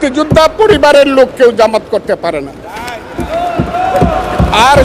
মুক্তিযোদ্ধা পরিবারের লোক কেউ জামাত করতে পারে না। আর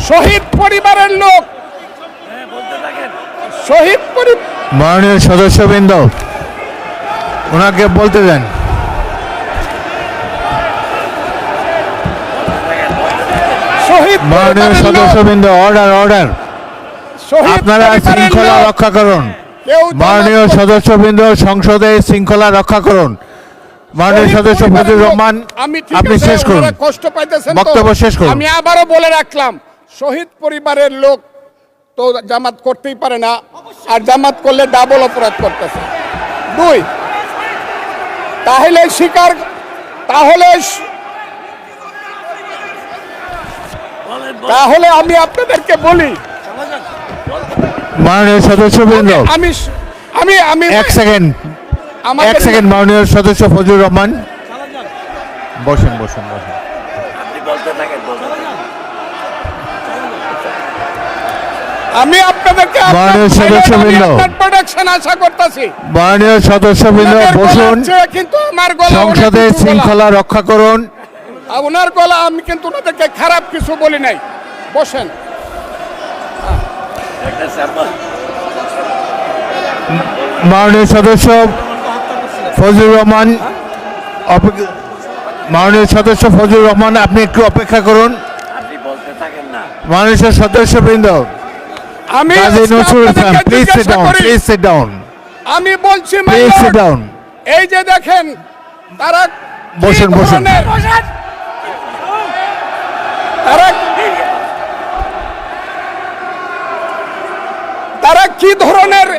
শহীদ পরিবারের লোক, মাননীয় সদস্যবৃন্দ ওনাকে বলতে দেন। মাননীয় সদস্যবৃন্দ, অর্ডার। আপনারা শৃঙ্খলা রক্ষা করুন। মাননীয় সদস্যবৃন্দ, সংসদে শৃঙ্খলা রক্ষা করুন। মাননীয় সদস্য ফজলুর রহমান, আপনি শেষ করুন, কষ্ট পাইতেছেন, বক্তব্য শেষ করুন। আমি আবারও বলে রাখলাম, শহীদ পরিবারের লোক তো জামাত করতেই পারে না, আর জামাত করলে ডাবল অপরাধ করতেছে। দুই, তাহলে আমি আপনাদেরকে বলি, মাননীয় সদস্যবৃন্দ, আমি এক সেকেন্ড মাননীয় সদস্য ফজলুর রহমান, বসেন। আমি আপনাদেরকে মাননীয় সদস্যবৃন্দ, প্রোটেকশন আশা করতেছি। মাননীয় সদস্যবৃন্দ বসুন, কিন্তু আমার গলা, সংসদে শৃঙ্খলা রক্ষা করুন। ওনার গলা, আমি কিন্তু ওনাদেরকে খারাপ কিছু বলি নাই। বসেন। মাননীয় সদস্য ফজলুর রহমান, আপনি একটু অপেক্ষা করুন। মাননীয় সদস্যবৃন্দ, আমি আমি বলছি, এই যে দেখেন তারা বসুন। তারা কি ধরনের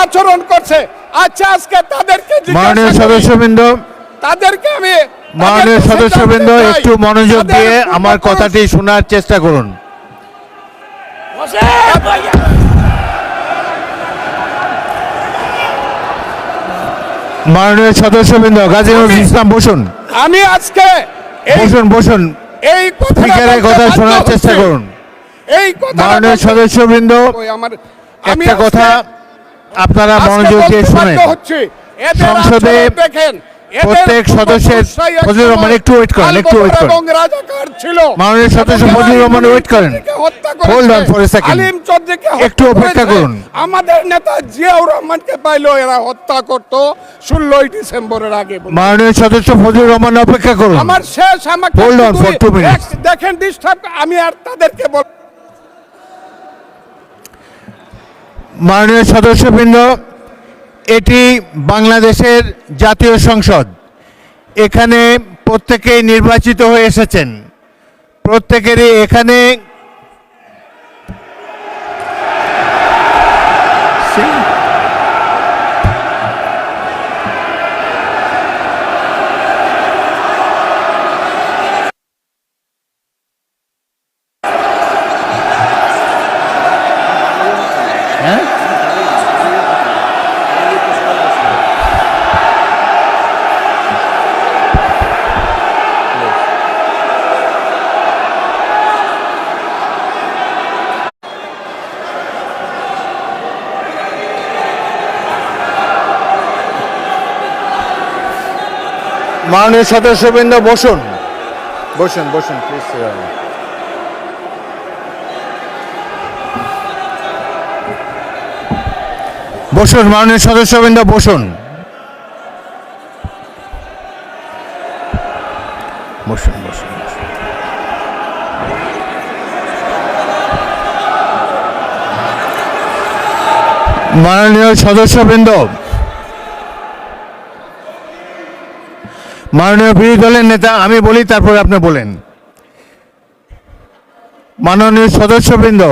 আচরণ করছে। আচ্ছা, আজকে তাদেরকে মাননীয় সদস্যবৃন্দ, একটু মনোযোগ দিয়ে আমার কথাটি শোনার চেষ্টা করুন। মাননীয় সদস্যবৃন্দ, গাজী নজরুল ইসলাম বসুন। আমি আজকে বসুন এই স্পিকারের কথা শোনার চেষ্টা করুন। মাননীয় সদস্যবৃন্দ, একটা কথা আপনারা মনোযোগ দিয়ে শুনেন। সংসদে প্রত্যেক সদস্যের, ফজলুর রহমান একটু ওয়েট করেন। মাননীয় সদস্য ফজলুর রহমান ওয়েট করেন, hold on for a second, একটু অপেক্ষা করুন। আমাদের নেতা জিয়াউর রহমানকে পাইলো এরা হত্যা করতো 16 ডিসেম্বরের আগে। মাননীয় সদস্য ফজলুর রহমান অপেক্ষা করুন, আমার শেষ, আমাকে হোল্ড অন ফর 2 মিনিটস। দেখেন ডিস্টার্ব, আমি আর তাদেরকে বল। মাননীয় সদস্যবৃন্দ, এটি বাংলাদেশের জাতীয় সংসদ। এখানে প্রত্যেকেই নির্বাচিত হয়ে এসেছেন। প্রত্যেকেরই এখানে মাননীয় সদস্যবৃন্দ বসুন প্লিজ। বসুন মাননীয় সদস্যবৃন্দ, বসুন। মাননীয় সদস্যবৃন্দ, মাননীয় বিরোধী দলের নেতা, আমি বলি তারপরে আপনি বলেন। মাননীয় সদস্যবৃন্দ,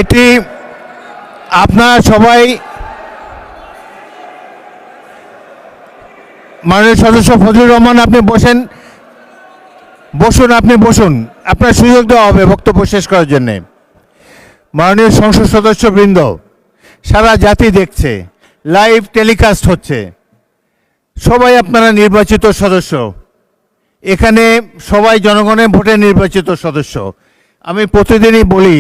এটি আপনারা সবাই, মাননীয় সদস্য ফজলুর রহমান আপনি বসুন, আপনার সুযোগ দেওয়া হবে বক্তব্য শেষ করার জন্য। মাননীয় সংসদ সদস্যবৃন্দ, সারা জাতি দেখছে, লাইভ টেলিকাস্ট হচ্ছে, সবাই আপনারা নির্বাচিত সদস্য, এখানে সবাই জনগণের ভোটে নির্বাচিত সদস্য। আমি প্রতিদিনই বলি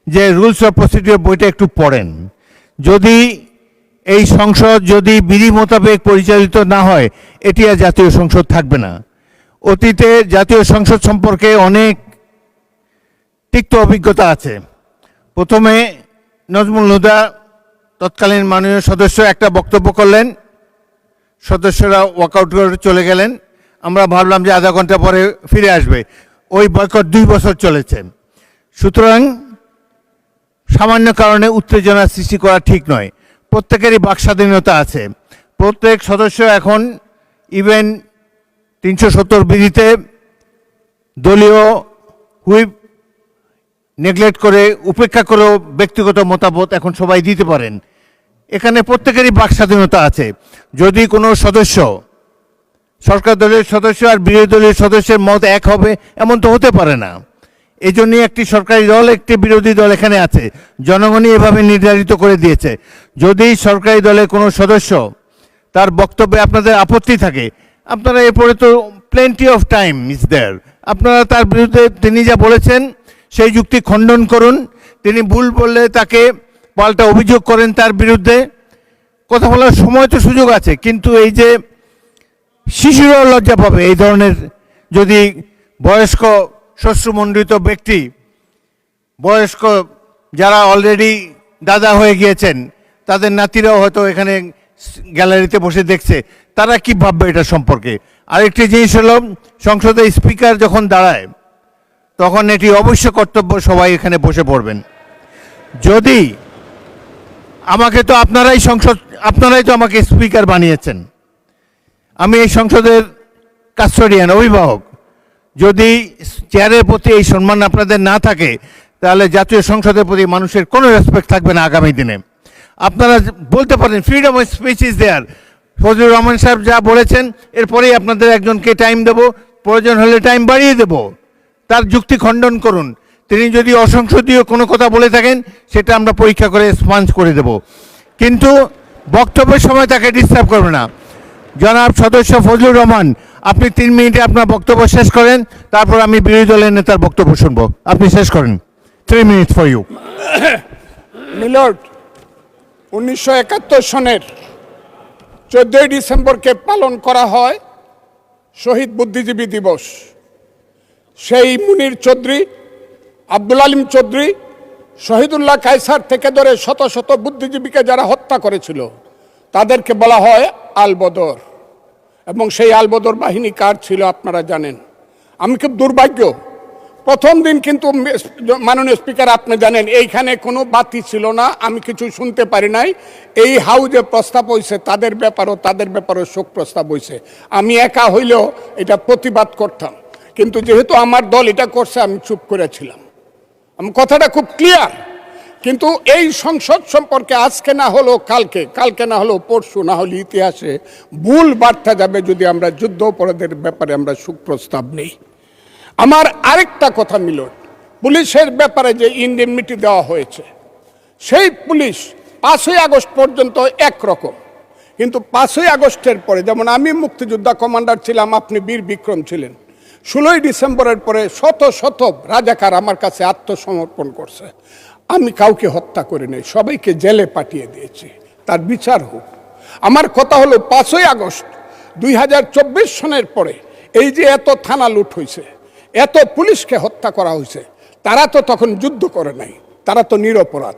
যে রুলস অফ প্রসিডিওর বইটা একটু পড়েন। যদি এই সংসদ যদি বিধি মোতাবেক পরিচালিত না হয়, এটি আর জাতীয় সংসদ থাকবে না। অতীতে জাতীয় সংসদ সম্পর্কে অনেক তিক্ত অভিজ্ঞতা আছে। প্রথমে নজমুল হুদা তৎকালীন মাননীয় সদস্য একটা বক্তব্য করলেন, সদস্যরা ওয়াকআউট করে চলে গেলেন। আমরা ভাবলাম যে আধা ঘন্টা পরে ফিরে আসবে। ওই বয়কট 2 বছর চলেছে। সুতরাং সামান্য কারণে উত্তেজনা সৃষ্টি করা ঠিক নয়। প্রত্যেকেরই বাক স্বাধীনতা আছে। প্রত্যেক সদস্য এখন ইভেন 370 বিধিতে দলীয় হুইপ নেগলেক্ট করে, উপেক্ষা করেও ব্যক্তিগত মতামত এখন সবাই দিতে পারেন। এখানে প্রত্যেকেরই বাক স্বাধীনতা আছে। যদি কোনো সদস্য, সরকার দলের সদস্য আর বিরোধী দলের সদস্যের মত এক হবে, এমন তো হতে পারে না। এই জন্যই একটি সরকারি দল, একটি বিরোধী দল এখানে আছে। জনগণই এভাবে নির্ধারিত করে দিয়েছে। যদি সরকারি দলের কোনো সদস্য তার বক্তব্যে আপনাদের আপত্তি থাকে, আপনারা এরপরে তো plenty of time is there, আপনারা তার বিরুদ্ধে তিনি যা বলেছেন সেই যুক্তি খণ্ডন করুন। তিনি ভুল বললে তাকে পাল্টা অভিযোগ করেন তার বিরুদ্ধে। কথা বলার সময় তো সুযোগ আছে। কিন্তু এই যে শিশুরাও লজ্জা পাবে এই ধরনের, যদি বয়স্ক শ্বশ্রুমণ্ডিত ব্যক্তি, বয়স্ক যারা অলরেডি দাদা হয়ে গিয়েছেন, তাদের নাতিরাও হয়তো এখানে গ্যালারিতে বসে দেখছে, তারা কি ভাববে এটা সম্পর্কে। আরেকটি জিনিস হলো, সংসদের স্পিকার যখন দাঁড়ায় তখন এটি অবশ্য কর্তব্য সবাই এখানে বসে পড়বেন। যদি আমাকে তো আপনারাই তো আমাকে স্পিকার বানিয়েছেন, আমি এই সংসদের কাস্টোডিয়ান, অভিভাবক। যদি চেয়ারের প্রতি এই সম্মান আপনাদের না থাকে, তাহলে জাতীয় সংসদের প্রতি মানুষের কোনো রেসপেক্ট থাকবে না আগামী দিনে। আপনারা বলতে পারেন freedom of speech is there. Fazlur Rahman সাহেব যা বলেছেন, এরপরেই আপনাদের একজনকে টাইম দেব, প্রয়োজন হলে টাইম বাড়িয়ে দেব। তার যুক্তি খণ্ডন করুন। তিনি যদি অসংসদীয় কোনো কথা বলে থাকেন, সেটা আমরা পরীক্ষা করে স্পঞ্জ করে দেব, কিন্তু বক্তব্যের সময় তাকে ডিস্টার্ব করবে না। জনাব সদস্য ফজলুর রহমান, আপনি 3 মিনিটে আপনার বক্তব্য শেষ করেন, তারপর আমি বিরোধী দলের নেতার বক্তব্য শুনবো। আপনি শেষ করেন। 3 মিনিটস ফর ইউ। মিলর্ড, 1971 সনের 14ই ডিসেম্বরকে পালন করা হয় শহীদ বুদ্ধিজীবী দিবস। সেই মুনির চৌধুরী, আব্দুল আলিম চৌধুরী, শহীদুল্লাহ কায়সার থেকে ধরে শত শত বুদ্ধিজীবীকে যারা হত্যা করেছিল, তাদেরকে বলা হয় আলবদর। এবং সেই আলবদর বাহিনী কার ছিল আপনারা জানেন। আমি খুব দুর্ভাগ্য, প্রথম দিন কিন্তু মাননীয় স্পিকার আপনি জানেন এইখানে কোনো বাতি ছিল না, আমি কিছু শুনতে পারি নাই। এই হাউজে প্রস্তাব হয়েছে তাদের ব্যাপারও শোক প্রস্তাব হয়েছে। আমি একা হইলেও এটা প্রতিবাদ করতাম, কিন্তু যেহেতু আমার দল এটা করছে আমি চুপ করেছিলাম। আমি কথাটা খুব ক্লিয়ার। কিন্তু এই সংসদ সম্পর্কে আজকে না হলো কালকে না হলো পরশু, না হলে ইতিহাসে ভুল বার্তা যাবে যদি আমরা যুদ্ধ অপরাধের ব্যাপারে আমরা সুপ্রস্তাব নেই। আমার আরেকটা কথা মিলন, পুলিশের ব্যাপারে যে ইনডেমনিটি দেওয়া হয়েছে, সেই পুলিশ 5ই আগস্ট পর্যন্ত একরকম, কিন্তু 5ই আগস্টের পরে, যেমন আমি মুক্তিযোদ্ধা কমান্ডার ছিলাম, আপনি বীর বিক্রম ছিলেন, 16ই ডিসেম্বরের পরে শত শত রাজাকার আমার কাছে আত্মসমর্পণ করছে। আমি কাউকে হত্যা করি নাই, সবাইকে জেলে পাঠিয়ে দিয়েছি, তার বিচার হোক। আমার কথা হলো 5ই আগস্ট 2024 সনের পরে এই যে এত থানা লুট হয়েছে, এত পুলিশকে হত্যা করা হয়েছে, তারা তো তখন যুদ্ধ করে নাই, তারা তো নিরপরাধ।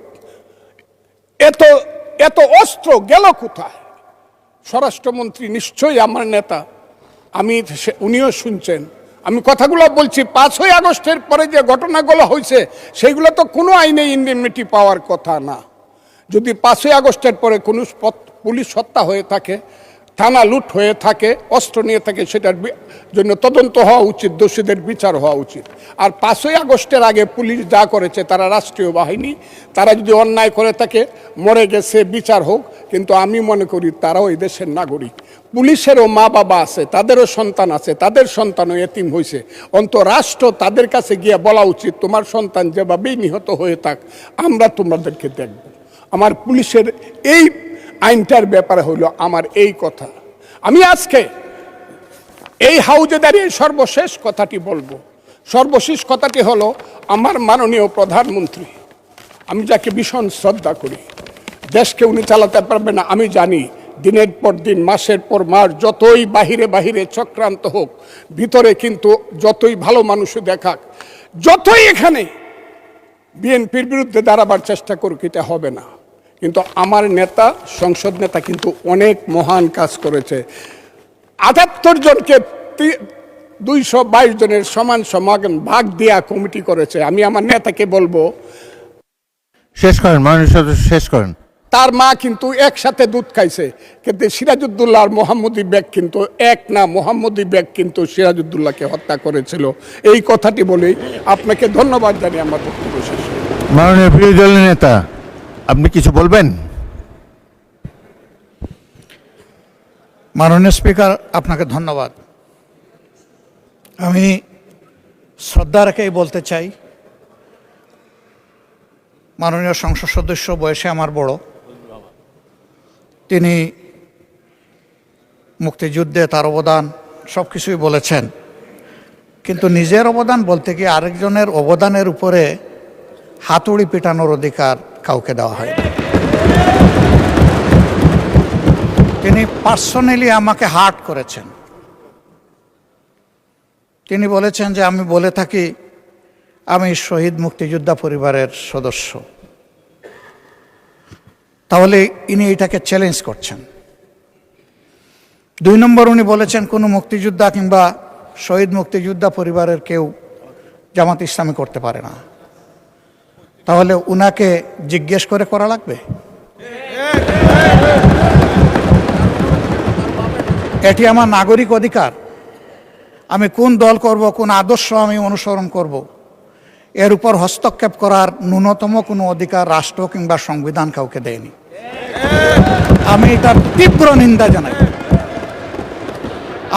এত অস্ত্র গেল কোথায়? স্বরাষ্ট্রমন্ত্রী নিশ্চয়ই আমার নেতা, উনিও শুনছেন আমি কথাগুলো বলছি। 5ই আগস্টের পরে যে ঘটনাগুলো হয়েছে, সেগুলো তো কোনো আইনে ইনডেমনিটি পাওয়ার কথা না। যদি 5ই আগস্টের পরে কোনো পুলিশ হত্যা হয়ে থাকে, থানা লুট হয়ে থাকে, অস্ত্র নিয়ে থাকে, সেটার জন্য তদন্ত হওয়া উচিত, দোষীদের বিচার হওয়া উচিত। আর 5ই আগস্টের আগে পুলিশ যা করেছে, তারা রাষ্ট্রীয় বাহিনী, তারা যদি অন্যায় করে থাকে, মরে গেছে, বিচার হোক। কিন্তু আমি মনে করি তারাও এই দেশের নাগরিক, পুলিশেরও মা বাবা আছে, তাদেরও সন্তান আছে, তাদের সন্তানও এতিম হয়েছে। রাষ্ট্র তাদের কাছে গিয়ে বলা উচিত, তোমার সন্তান যেভাবেই নিহত হয়ে থাক, আমরা তোমাদেরকে দেখব। আমার পুলিশের এই আইনটার ব্যাপারে হইল আমার এই কথা। আমি আজকে এই হাউজে দাঁড়িয়ে সর্বশেষ কথাটি বলবো, সর্বশেষ কথাটি হলো, আমার মাননীয় প্রধানমন্ত্রী, আমি যাকে ভীষণ শ্রদ্ধা করি, দেশকে উনি চালাতে পারবে না আমি জানি। দিনের পর দিন, মাসের পর মাস, যতই বাহিরে বাহিরে চক্রান্ত হোক, ভিতরে কিন্তু যতই ভালো মানুষ দেখাক, যতই এখানে বিএনপির বিরুদ্ধে দাঁড়াবার চেষ্টা করুক, এটা হবে না। কিন্তু আমার নেতা, সংসদ নেতা কিন্তু অনেক মহান কাজ করেছে। ৭৮ জনকে 222 জনের সমান সমান ভাগ দেয়া কমিটি করেছে। আমি আমার নেতাকে বলবো, শেষ করেন মাননীয় সদস্য, শেষ করেন। তার মা কিন্তু একসাথে দুধ খাইছে, কিন্তু সিরাজউদ্দৌলা আর মোহাম্মদী বেগ কিন্তু এক না। মোহাম্মদী বেগ কিন্তু সিরাজউদ্দৌলাকে হত্যা করেছিল। এই কথাটি বলেই আপনাকে ধন্যবাদ জানিয়ে আমার বক্তব্য শেষ। মাননীয় বিরোধী দলের নেতা, আপনি কিছু বলবেন? মাননীয় স্পিকার, আপনাকে ধন্যবাদ। আমি শ্রদ্ধা রেখেই বলতে চাই, মাননীয় সংসদ সদস্য বয়সে আমার বড়, তিনি মুক্তিযুদ্ধে তার অবদান সব কিছুই বলেছেন, কিন্তু নিজের অবদান বলতে গিয়ে আরেকজনের অবদানের উপরে হাতুড়ি পিটানোর অধিকার কাউকে দেওয়া হয়। তিনি পার্সোনালি আমাকে হার্ট করেছেন। তিনি বলেছেন যে আমি বলে থাকি আমি শহীদ মুক্তিযোদ্ধা পরিবারের সদস্য, তাহলে ইনি এটাকে চ্যালেঞ্জ করছেন। 2 নম্বর, উনি বলেছেন কোনো মুক্তিযোদ্ধা কিংবা শহীদ মুক্তিযোদ্ধা পরিবারের কেউ জামাত ইসলামী করতে পারে না। তাহলে উনাকে জিজ্ঞেস করে করা লাগবে? এটি আমার নাগরিক অধিকার। আমি কোন দল করব, কোন আদর্শ আমি অনুসরণ করব, এর উপর হস্তক্ষেপ করার ন্যূনতম কোনো অধিকার রাষ্ট্র কিংবা সংবিধান কাউকে দেয়নি। আমি এটার তীব্র নিন্দা জানাই।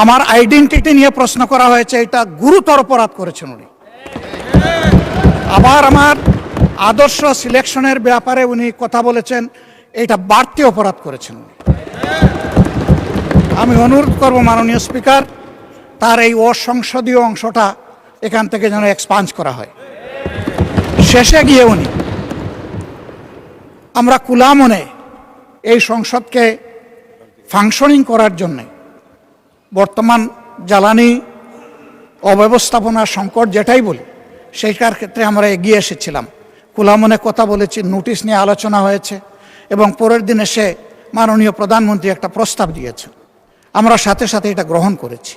আমার আইডেন্টিটি নিয়ে প্রশ্ন করা হয়েছে, এটা গুরুতর অপরাধ করেছেন উনি। আবার আমার আদর্শ সিলেকশনের ব্যাপারে উনি কথা বলেছেন, এটা বাড়তি অপরাধ করেছেন উনি। আমি অনুরোধ করব মাননীয় স্পিকার, তার এই অসংসদীয় অংশটা এখান থেকে যেন এক্সপাঞ্জ করা হয়। শেষে গিয়ে উনি, আমরা খোলা মনে এই সংসদকে ফাংশনিং করার জন্যে বর্তমান জ্বালানি অব্যবস্থাপনা সংকট যেটাই বলি, সেইটার ক্ষেত্রে আমরা এগিয়ে এসেছিলাম। খোলা মনে কথা বলেছি, নোটিশ নিয়ে আলোচনা হয়েছে এবং পরের দিন এসে মাননীয় প্রধানমন্ত্রী একটা প্রস্তাব দিয়েছেন। আমরা সাথে সাথে এটা গ্রহণ করেছি।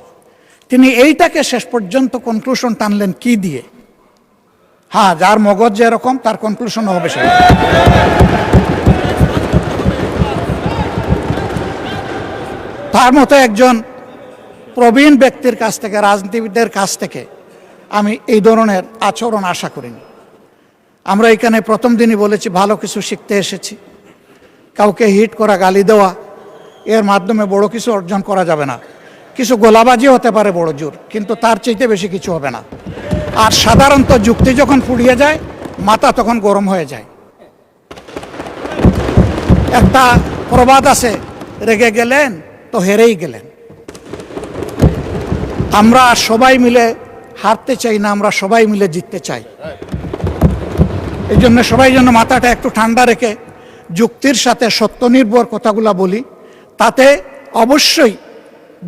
তিনি এইটাকে শেষ পর্যন্ত কনক্লুশন টানলেন কি দিয়ে? হ্যাঁ, যার মগজ যেরকম তার কনক্লুশন হবে সেটা। তার মতো একজন প্রবীণ ব্যক্তির কাছ থেকে, রাজনীতিবিদদের কাছ থেকে আমি এই ধরনের আচরণ আশা করিনি। আমরা এখানে প্রথম দিনই বলেছি ভালো কিছু শিখতে এসেছি। কাউকে হিট করা, গালি দেওয়া, এর মাধ্যমে বড় কিছু অর্জন করা যাবে না। কিছু গোলাবাজি হতে পারে বড় জোর, কিন্তু তার চাইতে বেশি কিছু হবে না। আর সাধারণত যুক্তি যখন ফুরিয়ে যায়, মাথা তখন গরম হয়ে যায়। একটা প্রবাদ আছে, রেগে গেলেন তো হেরেই গেলেন। আমরা সবাই মিলে হারতে চাই না, আমরা সবাই মিলে জিততে চাই। এই জন্য সবাই যেন মাথাটা একটু ঠান্ডা রেখে যুক্তির সাথে সত্যনির্ভর কথাগুলো বলি, তাতে অবশ্যই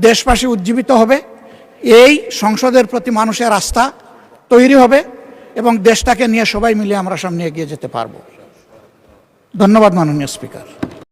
দেশবাসী উজ্জীবিত হবে, এই সংসদের প্রতি মানুষের আস্থা তৈরি হবে এবং দেশটাকে নিয়ে সবাই মিলে আমরা সামনে এগিয়ে যেতে পারবো। ধন্যবাদ মাননীয় স্পিকার।